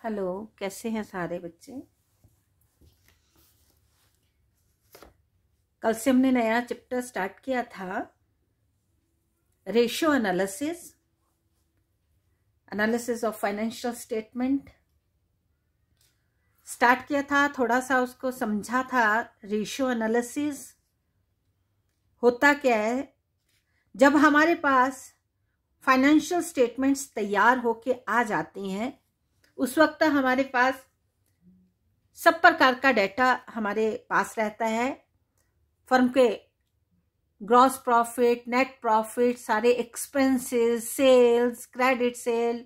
Hello, कैसे हैं सारे बच्चे। कल से हमने नया चैप्टर स्टार्ट किया था, ratio analysis of financial statement start किया था। थोड़ा सा उसको समझा था। रेशियो एनालिसिस होता क्या है, जब हमारे पास फाइनेंशियल स्टेटमेंट्स तैयार होके आ जाती हैं, उस वक्त हमारे पास सब प्रकार का डेटा हमारे पास रहता है। फर्म के ग्रॉस प्रॉफिट, नेट प्रॉफिट, सारे expenses, sales, credit sale,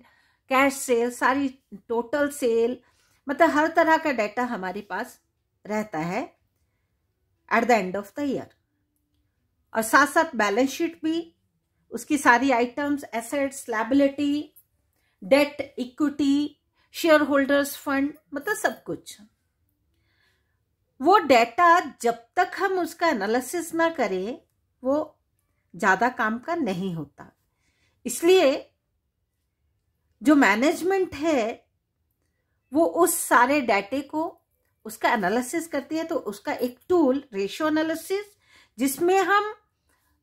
cash sale, सारी टोटल सेल, मतलब हर तरह का डेटा हमारे पास रहता है at the end of the year. और साथ साथ बैलेंस शीट भी, उसकी सारी items, assets, liability, debt, equity, shareholders fund, मतलब सब कुछ। वो डेटा जब तक हम उसका एनालिसिस ना करें, वो ज्यादा काम का नहीं होता। इसलिए जो मैनेजमेंट है वो उस सारे डेटे को उसका एनालिसिस करती है। तो उसका एक टूल रेशियो एनालिसिस, जिसमें हम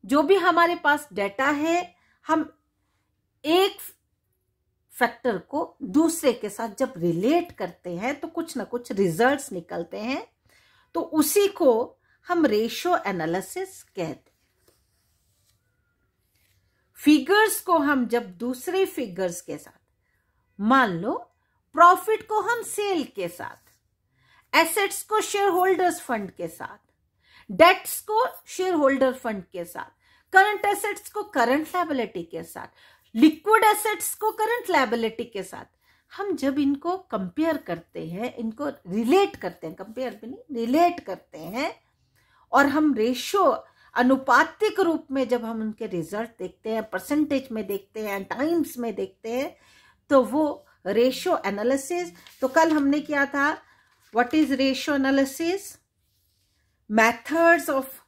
जो भी हमारे पास डेटा है, हम एक फैक्टर को दूसरे के साथ जब रिलेट करते हैं तो कुछ ना कुछ रिजल्ट्स निकलते हैं। तो उसी को हम रेशियो एनालिसिस कहते हैं। फिगर्स को हम जब दूसरे फिगर्स के साथ, मान लो प्रॉफिट को हम सेल के साथ, एसेट्स को शेयर होल्डर्स फंड के साथ, डेट्स को शेयर होल्डर फंड के साथ, करंट एसेट्स को करंट लायबिलिटी के साथ, लिक्विड एसेट्स को करंट लायबिलिटी के साथ, हम जब इनको कंपेयर करते हैं, इनको रिलेट करते हैं, कंपेयर भी नहीं, रिलेट करते हैं, और हम रेशियो अनुपातिक रूप में जब हम उनके रिजल्ट देखते हैं, परसेंटेज में देखते हैं, टाइम्स में देखते हैं, तो वो रेशियो एनालिसिस। तो कल हमने किया था what is ratio analysis, methods of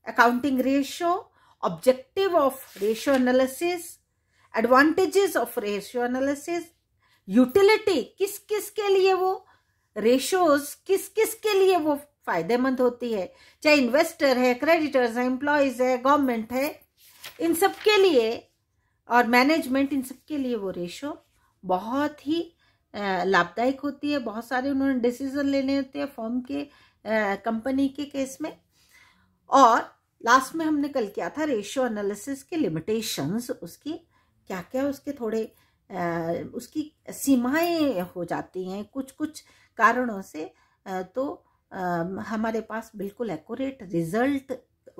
accounting ratio, objective of ratio analysis, advantages of ratio analysis, utility, किस किस के लिए वो रेशियोज, किस किस के लिए वो फायदेमंद होती है, चाहे इन्वेस्टर है, क्रेडिटर्स है, एम्प्लॉयज है, गवर्नमेंट है, इन सब के लिए, और मैनेजमेंट, इन सब के लिए वो रेशियो बहुत ही लाभदायक होती है। बहुत सारे उन्होंने डिसीजन लेने होते हैं फर्म के, कंपनी के केस में। और लास्ट में हमने कल किया था रेशियो एनालिसिस के लिमिटेशंस, उसकी क्या क्या उसके थोड़े उसकी सीमाएं हो जाती हैं कुछ कुछ कारणों से। तो हमारे पास बिल्कुल एक्यूरेट रिजल्ट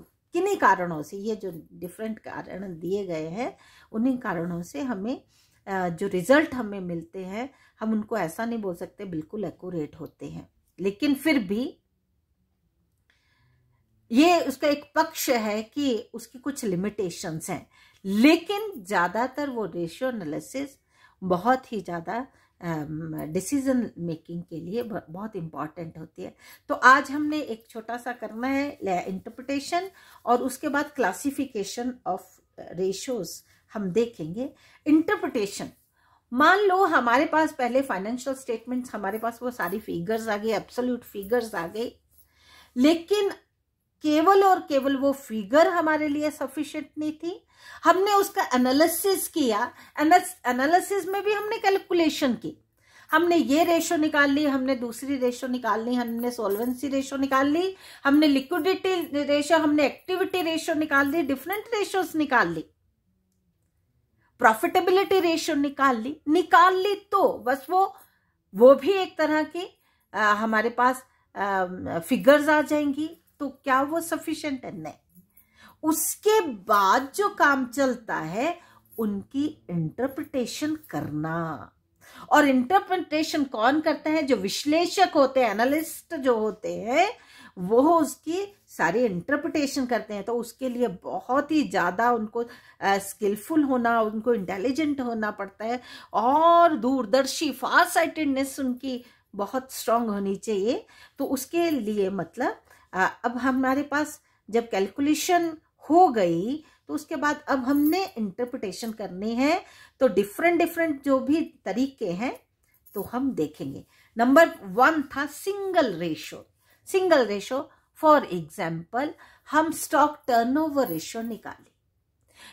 किन्हीं कारणों से, ये जो डिफरेंट कारण दिए गए हैं, उन्हीं कारणों से हमें जो रिजल्ट हमें मिलते हैं, हम उनको ऐसा नहीं बोल सकते बिल्कुल एक्यूरेट होते हैं, लेकिन फिर भी ये उसका एक पक्ष है कि उसकी कुछ लिमिटेशंस हैं। लेकिन ज्यादातर वो रेशियो एनालिसिस बहुत ही ज्यादा डिसीजन मेकिंग के लिए बहुत इंपॉर्टेंट होती है। तो आज हमने एक छोटा सा करना है इंटरप्रिटेशन, और उसके बाद क्लासिफिकेशन ऑफ रेशियोज हम देखेंगे। इंटरप्रिटेशन, मान लो हमारे पास पहले फाइनेंशियल स्टेटमेंट्स, हमारे पास वो सारी फिगर्स आ गई, एब्सोल्यूट फिगर्स आ गई, लेकिन केवल और केवल वो फिगर हमारे लिए सफिशिएंट नहीं थी। हमने उसका एनालिसिस किया, एनालिसिस में भी हमने कैलकुलेशन की, हमने ये रेशो निकाल ली, हमने दूसरी रेशो निकाल ली, हमने सोल्वेंसी रेशो निकाल ली, हमने लिक्विडिटी रेशो, हमने एक्टिविटी रेशो निकाल ली, डिफरेंट रेशोस निकाल ली, प्रॉफिटेबिलिटी रेशो निकाल ली। तो बस वो भी एक तरह की हमारे पास फिगर्स आ जाएंगी। तो क्या वो सफिशिएंट है? नहीं। उसके बाद जो काम चलता है उनकी इंटरप्रिटेशन करना। और इंटरप्रिटेशन कौन करता है? जो विश्लेषक होते हैं, एनालिस्ट जो होते हैं, वो उसकी सारी इंटरप्रिटेशन करते हैं। तो उसके लिए बहुत ही ज्यादा उनको स्किलफुल होना, उनको इंटेलिजेंट होना पड़ता है, और दूरदर्शी, फार साइटेडनेस उनकी बहुत स्ट्रांग होनी चाहिए। तो उसके लिए मतलब अब हमारे पास जब कैलकुलेशन हो गई, तो उसके बाद अब हमने इंटरप्रिटेशन करनी है। तो डिफरेंट जो भी तरीके हैं, तो हम देखेंगे। नंबर 1 था single ratio. Single ratio for example हम स्टॉक टर्नओवर रेशो निकाली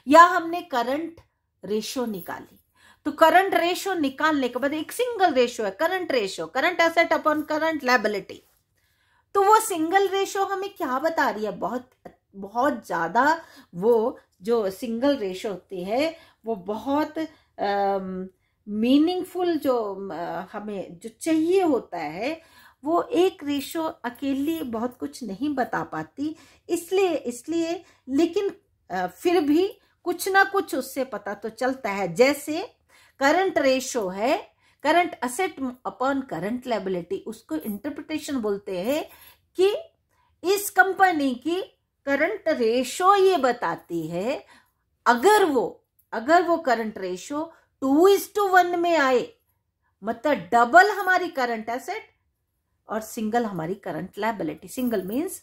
या हमने करंट रेशो निकाली। तो करंट रेशो निकालने के बाद एक सिंगल रेशो है current ratio, current asset upon current liability. तो वो सिंगल रेशो हमें क्या बता रही है, बहुत बहुत ज्यादा वो जो सिंगल रेशो होती है वो बहुत मीनिंगफुल जो हमें जो चाहिए होता है, वो एक रेशो अकेली बहुत कुछ नहीं बता पाती। इसलिए लेकिन फिर भी कुछ ना कुछ उससे पता तो चलता है। जैसे करंट रेशो है current asset upon current liability, उसको इंटरप्रिटेशन बोलते हैं कि इस कंपनी की करंट रेशो ये बताती है अगर वो करंट रेशो 2:1 में आए, मतलब डबल हमारी करंट एसेट और सिंगल हमारी current liability. Single means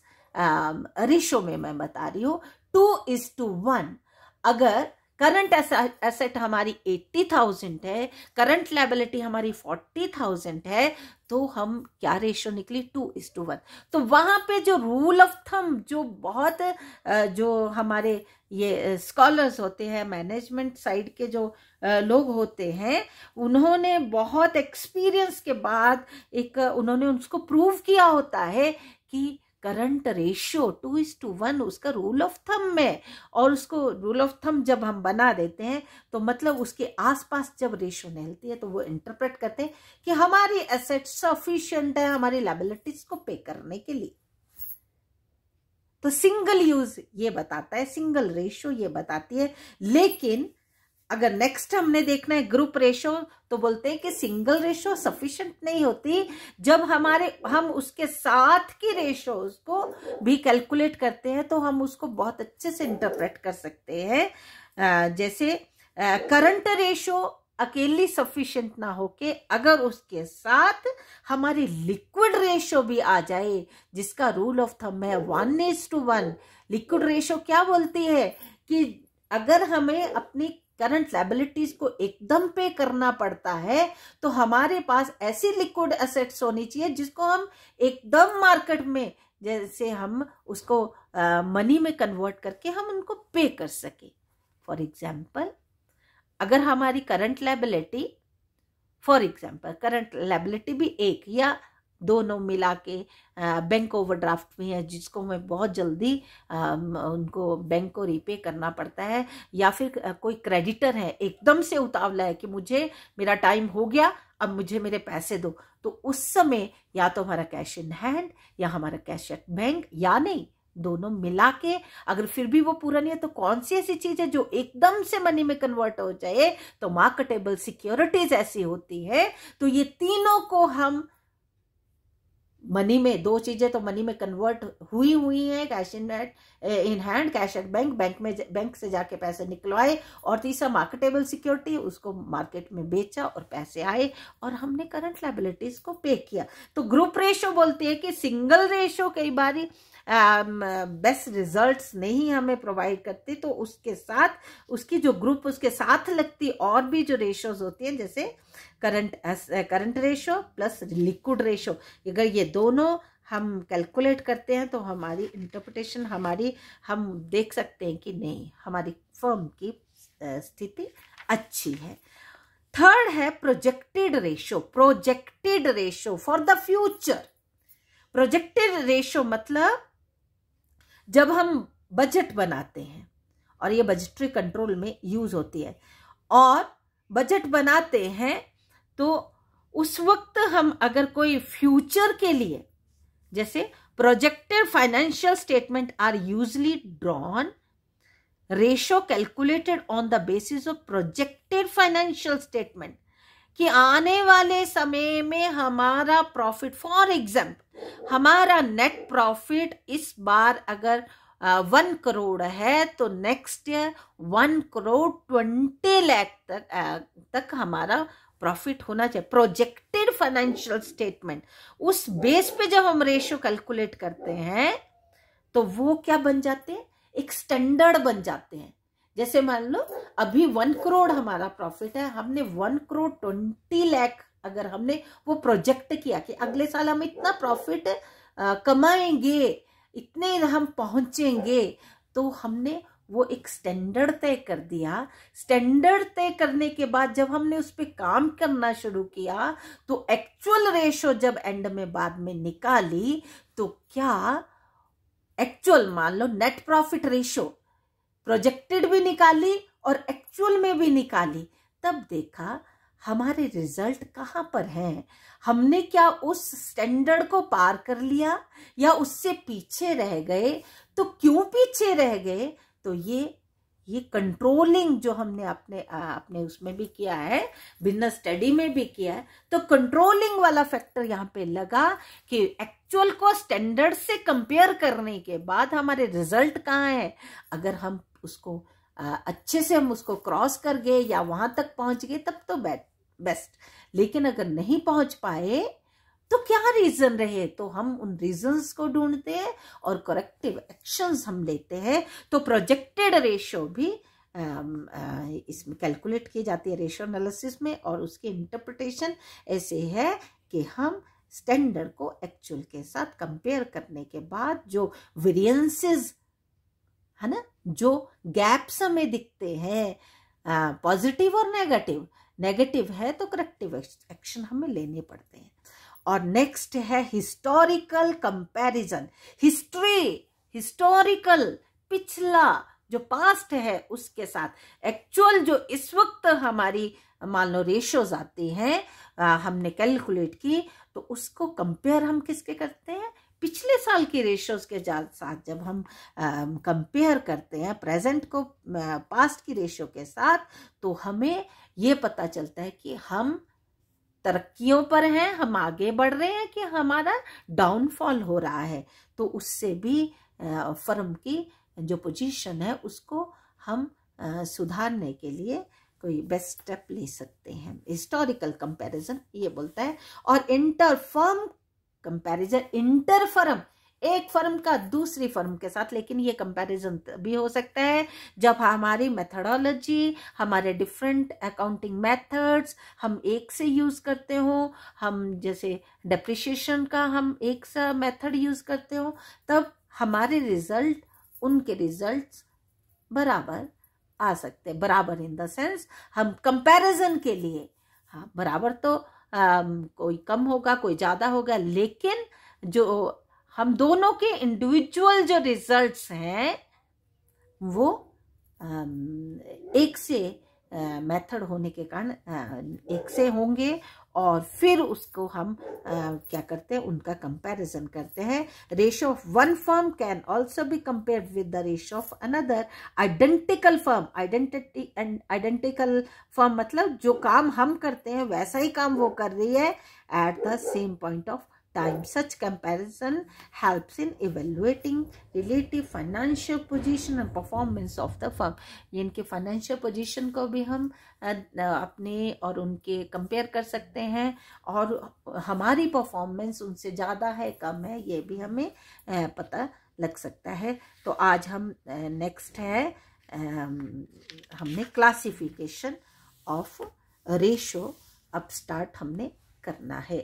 ratio में मैं बता रही हूं 2:1। अगर करंट एसेट हमारी 80,000 है, करंट लायबिलिटी हमारी 40,000 है, तो हम क्या रेशो निकली 2:1। तो वहां पे जो रूल ऑफ थंब जो बहुत जो हमारे ये स्कॉलर्स होते हैं, मैनेजमेंट साइड के जो लोग होते हैं, उन्होंने बहुत एक्सपीरियंस के बाद उन्होंने उसको प्रूव किया होता है कि करंट रेशियो 2:1 उसका रूल ऑफ थंब है। और उसको रूल ऑफ थंब जब हम बना देते हैं तो मतलब उसके आसपास जब रेशियो निकलती है तो वो इंटरप्रेट करते हैं कि हमारी एसेट सफिशिएंट है हमारी लायबिलिटीज को पे करने के लिए। तो सिंगल यूज ये बताता है, सिंगल रेशियो ये बताती है। लेकिन अगर नेक्स्ट हमने देखना है ग्रुप रेशो, तो बोलते हैं कि सिंगल रेशो सफिशिएंट नहीं होती। जब हम उसके साथ की रेशोज को भी कैलकुलेट करते हैं तो हम उसको बहुत अच्छे से इंटरप्रेट कर सकते हैं। जैसे करंट रेशो अकेली सफिशिएंट ना होके अगर उसके साथ हमारी लिक्विड रेशो भी आ जाए, जिसका रूल ऑफ थंब है 1:1। लिक्विड रेशो क्या बोलती है कि अगर हमें अपनी करंट लायबिलिटीज को एकदम पे करना पड़ता है तो हमारे पास ऐसी लिक्विड एसेट्स होनी चाहिए जिसको हम एकदम मार्केट में जैसे हम उसको मनी में कन्वर्ट करके हम उनको पे कर सके। फॉर एग्जाम्पल अगर हमारी करंट लायबिलिटी करंट लायबिलिटी भी एक या दोनों मिला के बैंक ओवरड्राफ्ट में है, जिसको मैं बहुत जल्दी उनको बैंक को रीपे करना पड़ता है, या फिर कोई क्रेडिटर है एकदम से उतावला है कि मुझे मेरा टाइम हो गया अब मुझे मेरे पैसे दो, तो उस समय या तो हमारा कैश इन हैंड या हमारा कैश एट बैंक या नहीं दोनों मिला के, अगर फिर भी वो पूरा नहीं है तो कौन सी ऐसी चीज है जो एकदम से मनी में कन्वर्ट हो जाए, तो मार्केटेबल सिक्योरिटीज ऐसी होती है। तो ये तीनों को हम मनी में, दो चीजें तो मनी में कन्वर्ट हुई हैं, cash in hand cash at bank से जाके पैसे निकलवाए, और तीसरा मार्केटेबल सिक्योरिटी, उसको मार्केट में बेचा और पैसे आए और हमने करंट लायबिलिटीज को पे किया। तो ग्रुप रेशो बोलती है कि सिंगल रेशो कई बारी बेस्ट रिजल्ट्स नहीं हमें प्रोवाइड करती, तो उसके साथ उसकी जो ग्रुप उसके साथ लगती और भी जो रेशोज होती हैं, जैसे current ratio plus liquid ratio, अगर ये दोनों हम कैलकुलेट करते हैं तो हमारी इंटरप्रिटेशन हम देख सकते हैं कि नहीं हमारी फर्म की स्थिति अच्छी है। थर्ड है projected ratio for the future. Projected ratio मतलब जब हम बजट बनाते हैं, और ये बजटरी कंट्रोल में यूज होती है, और बजट बनाते हैं तो उस वक्त हम अगर कोई फ्यूचर के लिए, जैसे projected financial statement are usually drawn ratio calculated on the basis of projected financial statement, कि आने वाले समय में हमारा प्रॉफिट, फॉर एग्जाम्पल हमारा नेट प्रॉफिट इस बार अगर 1 करोड़ है तो नेक्स्ट ईयर 1,20 लाख तक हमारा प्रॉफिट होना चाहिए। प्रोजेक्टेड फाइनेंशियल स्टेटमेंट, उस बेस पे जब हम रेशियो कैलकुलेट करते हैं तो वो क्या बन जाते हैं, एक स्टैंडर्ड बन जाते हैं। जैसे मान लो अभी 1 करोड़ हमारा प्रॉफिट है, हमने 1,20 लाख अगर हमने वो प्रोजेक्ट किया कि अगले साल हम इतना प्रॉफिट कमाएंगे, इतने हम पहुंचेंगे, तो हमने वो एक स्टैंडर्ड तय कर दिया। स्टैंडर्ड तय करने के बाद जब हमने उस पर काम करना शुरू किया तो एक्चुअल रेशो जब एंड में बाद में निकाली तो क्या एक्चुअल, मान लो नेट प्रॉफिट रेशो प्रोजेक्टेड भी निकाली और एक्चुअल में भी निकाली, तब देखा हमारे रिजल्ट कहाँ पर हैं। हमने क्या उस स्टैंडर्ड को पार कर लिया या उससे पीछे रह गए? तो क्यों पीछे रह गए? तो ये कंट्रोलिंग जो हमने अपने उसमें भी किया है, बिजनेस स्टडी में भी किया है, तो कंट्रोलिंग वाला फैक्टर यहाँ पे लगा कि एक्चुअल को स्टैंडर्ड से कंपेयर करने के बाद हमारे रिजल्ट कहाँ है। अगर हम उसको अच्छे से हम उसको क्रॉस कर गए या वहां तक पहुंच गए तब तो बेस्ट, लेकिन अगर नहीं पहुंच पाए तो क्या रीजन रहे, तो हम उन रीजंस को ढूंढते हैं और करेक्टिव एक्शंस हम लेते हैं। तो प्रोजेक्टेड रेशो भी इसमें कैलकुलेट की जाती है रेशो एनालिसिस में, और उसकी इंटरप्रिटेशन ऐसे है कि हम स्टैंडर्ड को एक्चुअल के साथ कंपेयर करने के बाद जो वेरिएंसेस है ना, जो गैप्स हमें दिखते हैं पॉजिटिव और नेगेटिव है तो करेक्टिव एक्शन हमें लेने पड़ते हैं। और नेक्स्ट है हिस्टोरिकल कंपैरिजन। हिस्टोरिकल पिछला जो पास्ट है उसके साथ एक्चुअल जो इस वक्त हमारी मान लो रेशोज आती हैं, हमने कैलकुलेट की, तो उसको कंपेयर हम किसके करते हैं? पिछले साल की रेशोज के साथ जब हम कंपेयर करते हैं प्रेजेंट को पास्ट की रेशो के साथ, तो हमें ये पता चलता है कि हम तरक्कियों पर हैं, हम आगे बढ़ रहे हैं कि हमारा डाउनफॉल हो रहा है। तो उससे भी फर्म की जो पोजीशन है उसको हम सुधारने के लिए कोई बेस्ट स्टेप ले सकते हैं। हिस्टोरिकल कंपैरिजन ये बोलता है। और inter firm comparison, inter firm, एक फर्म का दूसरी फर्म के साथ, लेकिन ये कंपैरिजन भी हो सकता है जब हमारी मेथडोलॉजी, हमारे डिफरेंट अकाउंटिंग मेथड्स हम एक से यूज करते हो, हम जैसे डेप्रिसिएशन का हम एक सा मेथड यूज करते हो, तब हमारे रिजल्ट उनके रिजल्ट्स बराबर आ सकते हैं। बराबर इन द सेंस हम कंपैरिजन के लिए, हाँ बराबर तो कोई कम होगा कोई ज्यादा होगा, लेकिन जो हम दोनों के इंडिविजुअल जो रिजल्ट्स हैं वो एक से मेथड होने के कारण एक से होंगे, और फिर उसको हम क्या करते हैं, उनका कंपैरिजन करते हैं। Ratio of one firm can also be compared with the ratio of another identical firm. Identical firm मतलब जो काम हम करते हैं वैसा ही काम वो कर रही है at the same point of time. Such comparison helps in evaluating relative financial position and performance of the firm. इनके फाइनेंशियल पोजीशन को भी हम अपने और उनके कंपेयर कर सकते हैं, और हमारी परफॉर्मेंस उनसे ज़्यादा है कम है ये भी हमें पता लग सकता है। तो आज हम नेक्स्ट है हमने क्लासिफिकेशन ऑफ रेशो अब स्टार्ट हमने करना है।